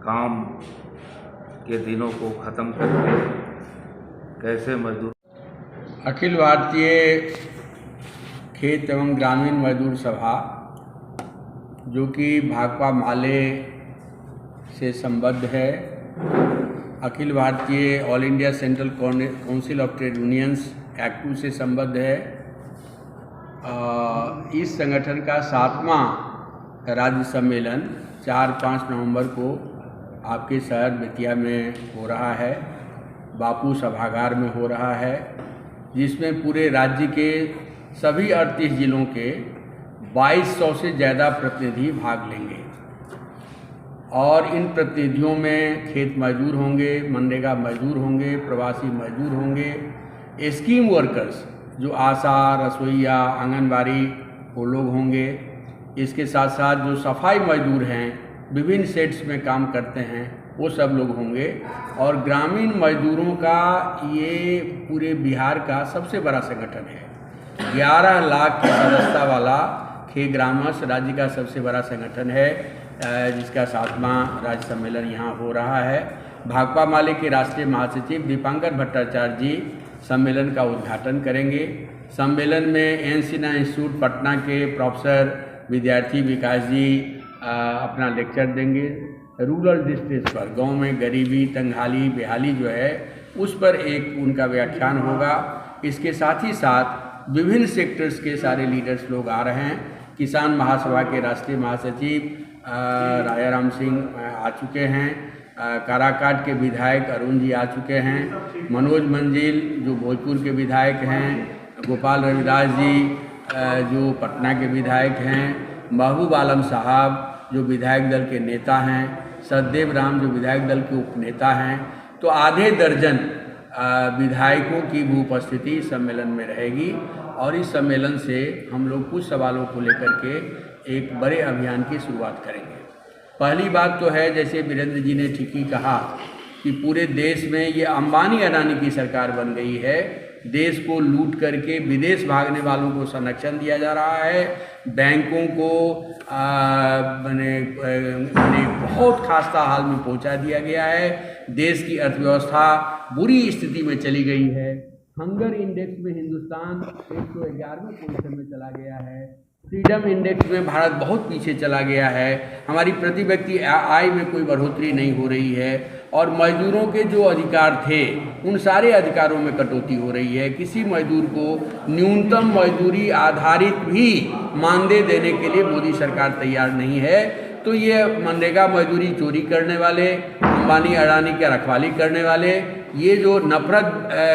काम के दिनों को ख़त्म करके कैसे मजदूर। अखिल भारतीय खेत एवं ग्रामीण मजदूर सभा जो कि भाकपा माले से संबद्ध है, Akhil Bharatiya all India central council of trade unions act 2 से संबद्ध है। इस संगठन का 7वां राज्य सम्मेलन 4-5 नवंबर को आपके शहर बेतिया में हो रहा है, बापू सभागार में हो रहा है, जिसमें पूरे राज्य के सभी 38 जिलों के 2200 से ज़्यादा प्रतिनिधि भाग लेंगे। और इन प्रतिनिधियों में खेत मजदूर होंगे, मनरेगा मजदूर होंगे, प्रवासी मजदूर होंगे, स्कीम वर्कर्स जो आशा, रसोईया, आंगनबाड़ी वो लोग होंगे। इसके साथ साथ जो सफाई मजदूर हैं, विभिन्न सेट्स में काम करते हैं, वो सब लोग होंगे। और ग्रामीण मजदूरों का ये पूरे बिहार का सबसे बड़ा संगठन है। 11 लाख की सदस्यता वाला ग्रामस राज्य का सबसे बड़ा संगठन है, जिसका 7वां राज्य सम्मेलन यहाँ हो रहा है। भाकपा माले के राष्ट्रीय महासचिव दीपांकर भट्टाचार्य जी सम्मेलन का उद्घाटन करेंगे। सम्मेलन में एनसीना इंस्टीट्यूट पटना के प्रोफेसर विद्यार्थी विकास जी अपना लेक्चर देंगे। रूरल डिस्ट्रिक्ट पर, गांव में गरीबी, तंगहाली, बेहाली जो है उस पर एक उनका व्याख्यान होगा। इसके साथ ही साथ विभिन्न सेक्टर्स के सारे लीडर्स लोग आ रहे हैं। किसान महासभा के राष्ट्रीय महासचिव राजाराम सिंह आ चुके हैं, काराकाट के विधायक अरुण जी आ चुके हैं, मनोज मंजिल जो भोजपुर के विधायक हैं, गोपाल रविदास जी जो पटना के विधायक हैं, महबूब आलम साहब जो विधायक दल के नेता हैं, सतदेव राम जो विधायक दल के उपनेता हैं। तो आधे दर्जन विधायकों की भी उपस्थिति सम्मेलन में रहेगी। और इस सम्मेलन से हम लोग कुछ सवालों को लेकर के एक बड़े अभियान की शुरुआत करेंगे। पहली बात तो है, जैसे वीरेंद्र जी ने ठीक ही कहा कि पूरे देश में ये अंबानी अडानी की सरकार बन गई है। देश को लूट करके विदेश भागने वालों को संरक्षण दिया जा रहा है, बैंकों को बहुत खस्ता हाल में पहुंचा दिया गया है, देश की अर्थव्यवस्था बुरी स्थिति में चली गई है। हंगर इंडेक्स में हिंदुस्तान 111वें पोजीशन में चला गया है। फ्रीडम इंडेक्स में भारत बहुत पीछे चला गया है। हमारी प्रति व्यक्ति आय में कोई बढ़ोतरी नहीं हो रही है। और मजदूरों के जो अधिकार थे उन सारे अधिकारों में कटौती हो रही है। किसी मजदूर को न्यूनतम मजदूरी आधारित भी मानदेय देने के लिए मोदी सरकार तैयार नहीं है। तो ये मनरेगा मजदूरी चोरी करने वाले, अंबानी अडानी की रखवाली करने वाले, ये जो नफरत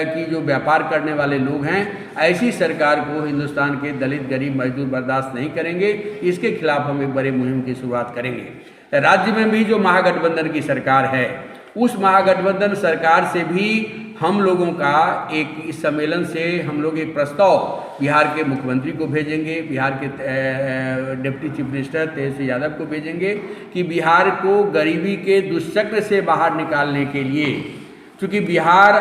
की जो व्यापार करने वाले लोग हैं, ऐसी सरकार को हिंदुस्तान के दलित गरीब मजदूर बर्दाश्त नहीं करेंगे। इसके खिलाफ हम एक बड़े मुहिम की शुरुआत करेंगे। राज्य में भी जो महागठबंधन की सरकार है, उस महागठबंधन सरकार से भी हम लोगों का एक इस सम्मेलन से हम लोग एक प्रस्ताव बिहार के मुख्यमंत्री को भेजेंगे, बिहार के deputy chief minister Tejashwi Yadav को भेजेंगे कि बिहार को गरीबी के दुष्चक्र से बाहर निकालने के लिए, क्योंकि बिहार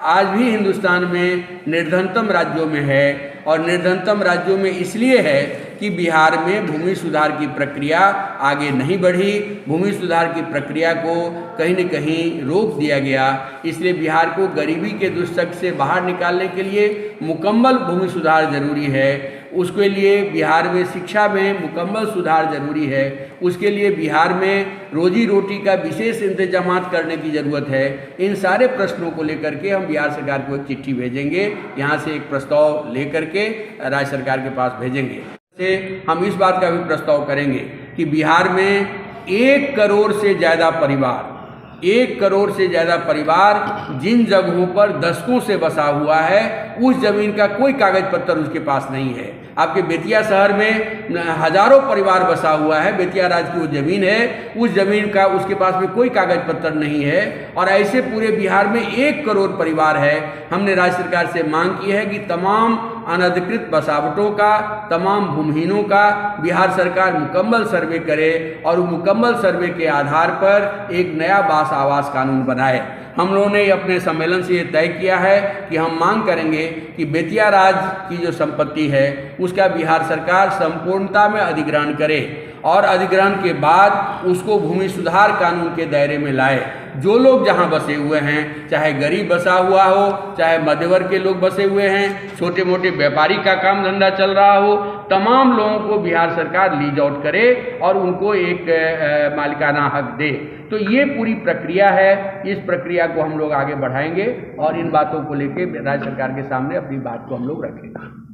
आज भी हिंदुस्तान में निर्धनतम राज्यों में है। और निर्धनतम राज्यों में इसलिए है कि बिहार में भूमि सुधार की प्रक्रिया आगे नहीं बढ़ी, भूमि सुधार की प्रक्रिया को कहीं न कहीं रोक दिया गया। इसलिए बिहार को गरीबी के दुष्चक्र से बाहर निकालने के लिए मुकम्मल भूमि सुधार जरूरी है। उसके लिए बिहार में शिक्षा में मुकम्मल सुधार जरूरी है। उसके लिए बिहार में रोजी रोटी का विशेष इंतजाम करने की ज़रूरत है। इन सारे प्रश्नों को लेकर के हम बिहार सरकार को एक चिट्ठी भेजेंगे, यहाँ से एक प्रस्ताव लेकर के राज्य सरकार के पास भेजेंगे। से हम इस बात का भी प्रस्ताव करेंगे कि बिहार में 1 करोड़ से ज़्यादा परिवार, 1 करोड़ से ज़्यादा परिवार जिन जगहों पर दशकों से बसा हुआ है, उस ज़मीन का कोई कागज पत्तर उसके पास नहीं है। आपके बेतिया शहर में हजारों परिवार बसा हुआ है, बेतिया राज्य की वो ज़मीन है, उस ज़मीन का उसके पास में कोई कागज पत्तर नहीं है। और ऐसे पूरे बिहार में 1 करोड़ परिवार है। हमने राज्य सरकार से मांग की है कि तमाम अनधिकृत बसावटों का, तमाम भूमिहीनों का बिहार सरकार मुकम्मल सर्वे करे और मुकम्मल सर्वे के आधार पर एक नया बास आवास कानून बनाए। हम लोगों ने अपने सम्मेलन से ये तय किया है कि हम मांग करेंगे कि बेतिया राज की जो संपत्ति है उसका बिहार सरकार संपूर्णता में अधिग्रहण करे और अधिग्रहण के बाद उसको भूमि सुधार कानून के दायरे में लाए। जो लोग जहां बसे हुए हैं, चाहे गरीब बसा हुआ हो, चाहे मध्य वर्ग के लोग बसे हुए हैं, छोटे मोटे व्यापारी का काम धंधा चल रहा हो, तमाम लोगों को बिहार सरकार लीज आउट करे और उनको एक मालिकाना हक दे। तो ये पूरी प्रक्रिया है। इस प्रक्रिया को हम लोग आगे बढ़ाएंगे और इन बातों को लेकर राज्य सरकार के सामने अपनी बात को हम लोग रखेंगे।